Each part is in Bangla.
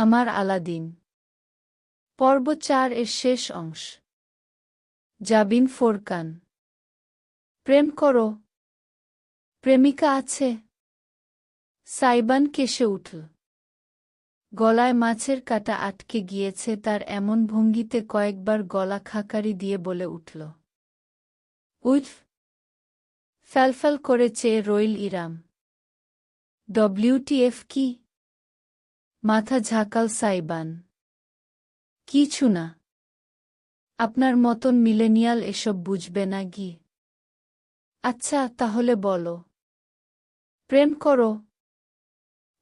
আমার আলাদিন পর্ব ৪ এর শেষ অংশ। জাবিন ফোরকান। প্রেম করো, প্রেমিকা আছে? সাইবান কেসে উঠল। গলায় মাছের কাঁটা আটকে গিয়েছে তার, এমন ভঙ্গিতে কয়েকবার গলা খাকারি দিয়ে বলে উঠল, উইফ। ফ্যালফ্যাল করে চেয়ে রইল ইরাম। ডব্লিউটিএফ কি? মাথা ঝাঁকাল সাইবান। কিছু না। আপনার মতন মিলেনিয়াল এসব বুঝবে না গি। আচ্ছা তাহলে বলো, প্রেম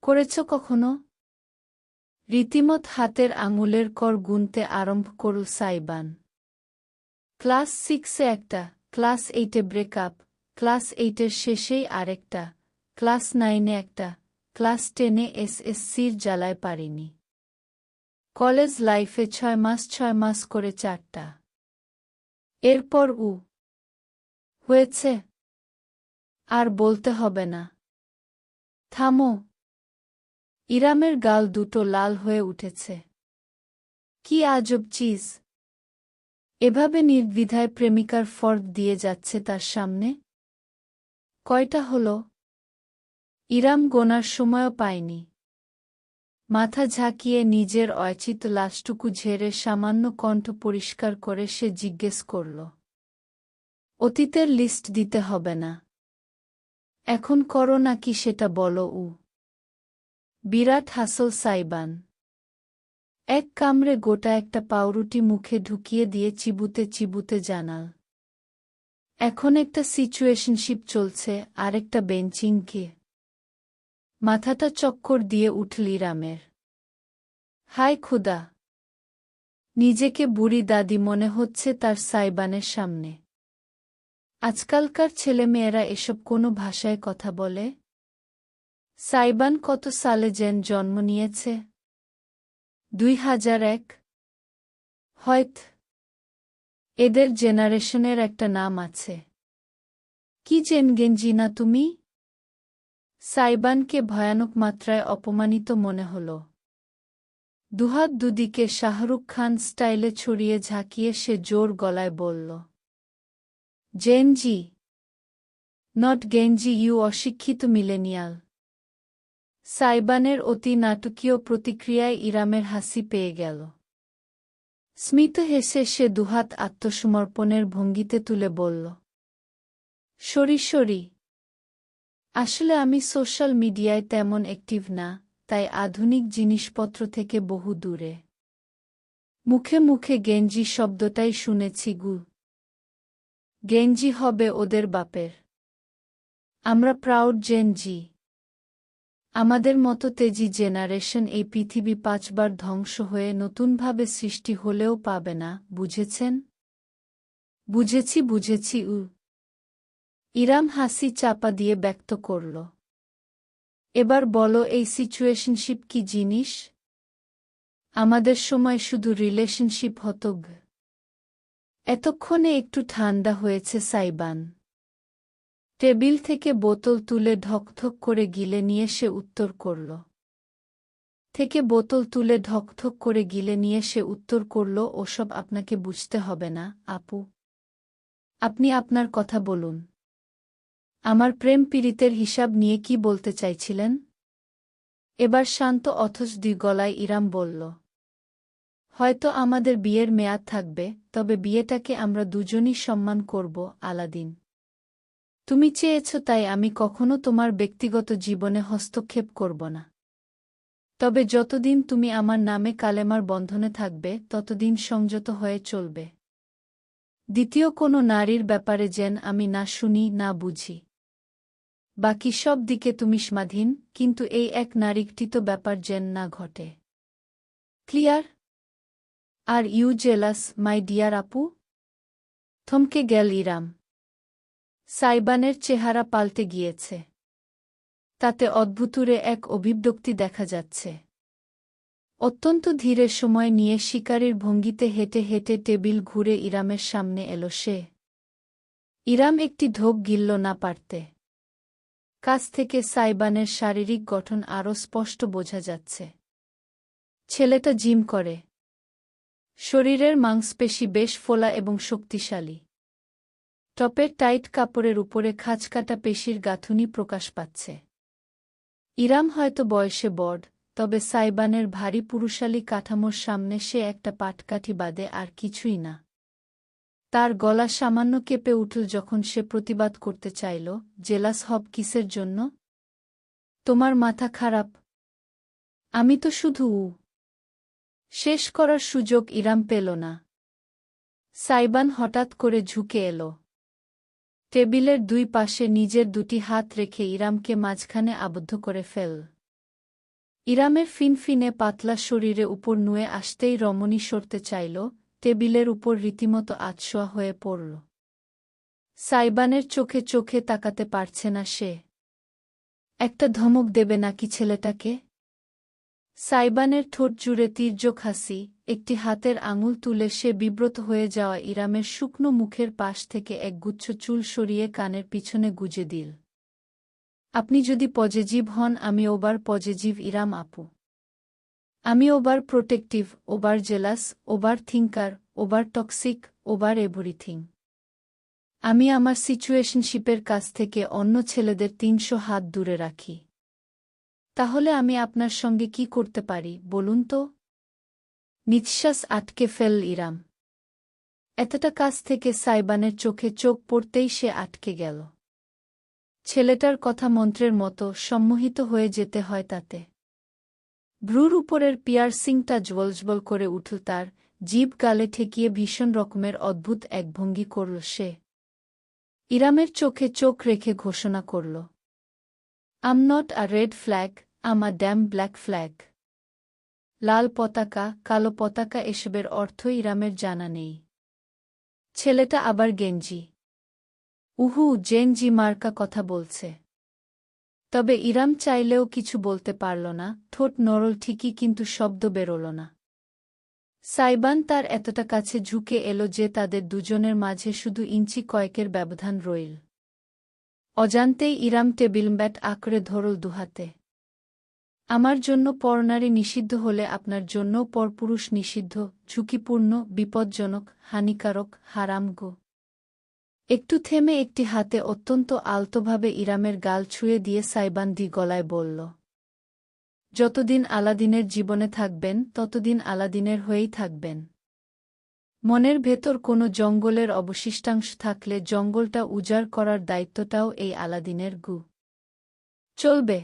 করেছ কখনো? রীতিমত হাতের আঙুলের কর গুনতে আরম্ভ করল সাইবান। ক্লাস 6-এ একটা, ক্লাস 8-এ ব্রেকআপ, ক্লাস 8-এর শেষেই আরেকটা, ক্লাস 9-এ একটা, ক্লাস 10-এ এসএসসির জ্বালায় পারিনি। কলেজ লাইফে 6 মাস করে 4টা। এরপর হয়েছে। আর বলতে হবে না। থামো। ইরামের গাল দুটো লাল হয়ে উঠেছে। কি আজব চিজ! এভাবে নির্দ্বিধায় প্রেমিকার ফর্দ দিয়ে যাচ্ছে তার সামনে। কয়টা হলো? ইরাম গোনার সময়ও পায়নি। মাথা ঝাঁকিয়ে নিজের অয়চিত লাশটুকু ঝেড়ে সামান্য কণ্ঠ পরিষ্কার করে সে জিজ্ঞেস করল, অতীতের লিস্ট দিতে হবে না। এখন করো নাকি সেটা বলো। বিরাট হাসল সাইবান। এক কামড়ে গোটা একটা পাউরুটি মুখে ঢুকিয়ে দিয়ে চিবুতে চিবুতে জানাল, এখন একটা সিচুয়েশনশিপ চলছে, আরেকটা বেঞ্চিংকে। মাথাটা চক্কর দিয়ে উঠল ইরামের। হায় খুদা! নিজেকে বুড়ি দাদি মনে হচ্ছে তার সাইবানের সামনে। আজকালকার ছেলেমেয়েরা এসব কোনো ভাষায় কথা বলে? সাইবান কত সালে জন্ম নিয়েছে? 2001? হয়ত। এদের জেনারেশনের একটা নাম আছে। কি গেঞ্জি না তুমি? সাইবানকে ভয়ানক মাত্রায় অপমানিত মনে হল। দুহাত দুদিকে শাহরুখ খান স্টাইলে ছড়িয়ে ঝাঁকিয়ে সে জোর গলায় বলল, জেনজি নট গেঞ্জি, ইউ অশিক্ষিত মিলেনিয়াল। সাইবানের অতি নাটকীয় প্রতিক্রিয়ায় ইরামের হাসি পেয়ে গেল। স্মিত হেসে সে দুহাত আত্মসমর্পণের ভঙ্গিতে তুলে বলল, সরি। আসলে আমি সোশ্যাল মিডিয়ায় তেমন অ্যাক্টিভ না, তাই আধুনিক জিনিসপত্র থেকে বহু দূরে। মুখে মুখে গেঞ্জি শব্দটাই শুনেছি গেঞ্জি হবে ওদের বাপের। আমরা প্রাউড জেনজি। আমাদের মতো তেজি জেনারেশন এই পৃথিবী 5 বার ধ্বংস হয়ে নতুনভাবে সৃষ্টি হলেও পাবে না, বুঝেছেন? বুঝেছি। ইরাম হাসি চাপা দিয়ে ব্যক্ত করল, এবার বলো এই সিচুয়েশনশিপ কি জিনিস? আমাদের সময় শুধু রিলেশনশিপ হতো। এতক্ষণে একটু ঠান্ডা হয়েছে সাইবান। টেবিল থেকে বোতল তুলে ঢকঢক করে গিলে নিয়ে সে উত্তর করল, ওসব আপনাকে বুঝতে হবে না, আপু। আপনি আপনার কথা বলুন। আমার প্রেম পীড়িতের হিসাব নিয়ে কি বলতে চাইছিলেন? এবার শান্ত অথচ গলায় ইরাম বলল, হয়তো আমাদের বিয়ের মেয়াদ থাকবে, তবে বিয়েটাকে আমরা দুজনই সম্মান করব, আলাদিন। তুমি চেয়েছ তাই আমি কখনো তোমার ব্যক্তিগত জীবনে হস্তক্ষেপ করব না। তবে যতদিন তুমি আমার নামে কালেমার বন্ধনে থাকবে ততদিন সংযত হয়ে চলবে। দ্বিতীয় কোনো নারীর ব্যাপারে যেন আমি না শুনি না বুঝি। বাকি সব দিকে তুমি স্বাধীন, কিন্তু এই এক নারীকৃত ব্যাপার যেন না ঘটে। Clear? Are you jealous, my dear আপু? থমকে গেল ইরাম। সাইবানের চেহারা পাল্টে গিয়েছে। তাতে অদ্ভুতুরে এক অভিব্যক্তি দেখা যাচ্ছে। অত্যন্ত ধীরে সময় নিয়ে শিকারীর ভঙ্গিতে হেঁটে হেঁটে টেবিল ঘুরে ইরামের সামনে এলো সে। ইরাম একটি ঢোক গিলল না পারতে। কাছ থেকে সাইবানের শারীরিক গঠন আরও স্পষ্ট বোঝা যাচ্ছে। ছেলেটা জিম করে। শরীরের মাংসপেশি বেশ ফোলা এবং শক্তিশালী। টপের টাইট কাপড়ের উপরে খাঁজকাটা পেশির গাঁথুনি প্রকাশ পাচ্ছে। ইরাম হয়তো বয়সে বড়, তবে সাইবানের ভারী পুরুষালী কাঠামোর সামনে সে একটা পাটকাঠি বাদে আর কিছুই না। তার গলা সামান্য কেঁপে উঠল যখন সে প্রতিবাদ করতে চাইল, জেলাস হব কিসের জন্য? তোমার মাথা খারাপ? আমি তো শুধু শেষ করার সুযোগ ইরাম পেল না। সাইবান হঠাৎ করে ঝুঁকে এল। টেবিলের দুই পাশে নিজের দুটি হাত রেখে ইরামকে মাঝখানে আবদ্ধ করে ফেল। ইরামের ফিনফিনে পাতলা শরীরে উপর নুয়ে আসতেই রমণী সরতে চাইল, টেবিলের উপর রীতিমতো আতশোয়া হয়ে পড়ল। সাইবানের চোখে চোখে তাকাতে পারছে না সে। একটা ধমক দেবে নাকি ছেলেটাকে? সাইবানের ঠোঁট জুড়ে তির্যক হাসি, একটি হাতের আঙুল তুলে সে বিব্রত হয়ে যাওয়া ইরামের শুকনো মুখের পাশ থেকে একগুচ্ছ চুল সরিয়ে কানের পিছনে গুজে দিল। আপনি যদি পজিটিভ হন, আমি ওভার পজিটিভ ইরাম আপু। আমি over protective, over jealous, over thinker, over toxic, over everything. আমি আমার সিচুয়েশনশিপের কাছ থেকে অন্য ছেলেদের ৩০০ হাত দূরে রাখি। তাহলে আমি আপনার সঙ্গে কি করতে পারি বলুন তো? নিঃশ্বাস আটকে ফেল ইরাম। এতটা কাছ থেকে সাইবানের চোখে চোখ পড়তেই সে আটকে গেল। ছেলেটার কথা মন্ত্রের মতো সম্মোহিত হয়ে যেতে হয় তাতে। ভ্রুর উপরের পিয়ার্সিংটা জ্বলজ্বল করে উঠল তার, জিভ গালে ঠেকিয়ে ভীষণ রকমের অদ্ভুত এক ভঙ্গি করল সে। ইরামের চোখে চোখ রেখে ঘোষণা করল, I'm not a red flag, I'm a damn black flag. লাল পতাকা, কালো পতাকা এসবের অর্থ ইরামের জানা নেই। ছেলেটা আবার গেঞ্জি উহু জেনজি মার্কা কথা বলছে। তবে ইরাম চাইলেও কিছু বলতে পারল না, ঠোঁট নরল ঠিকই কিন্তু শব্দ বেরোল না। সাইবান তার এতটা কাছে ঝুঁকে এলো যে তাদের দুজনের মাঝে শুধু ইঞ্চি কয়েকের ব্যবধান রইল। অজান্তেই ইরাম টেবিল ব্যাট আঁকড়ে ধরল দুহাতে। আমার জন্য পরনারী নিষিদ্ধ হলে আপনার জন্যও পরপুরুষ নিষিদ্ধ, ঝুঁকিপূর্ণ, বিপজ্জনক, হানিকারক, হারাম গো। একটু থেমে একটি হাতে অত্যন্ত আলতোভাবে ইরামের গাল ছুঁয়ে দিয়ে সাইবান গলায় বলল, যতদিন আলাদিনের জীবনে থাকবেন ততদিন আলাদিনের হয়েই থাকবেন। মনের ভেতর কোনো জঙ্গলের অবশিষ্টাংশ থাকলে জঙ্গলটা উজাড় করার দায়িত্বটাও এই আলাদিনের গু। চলবে।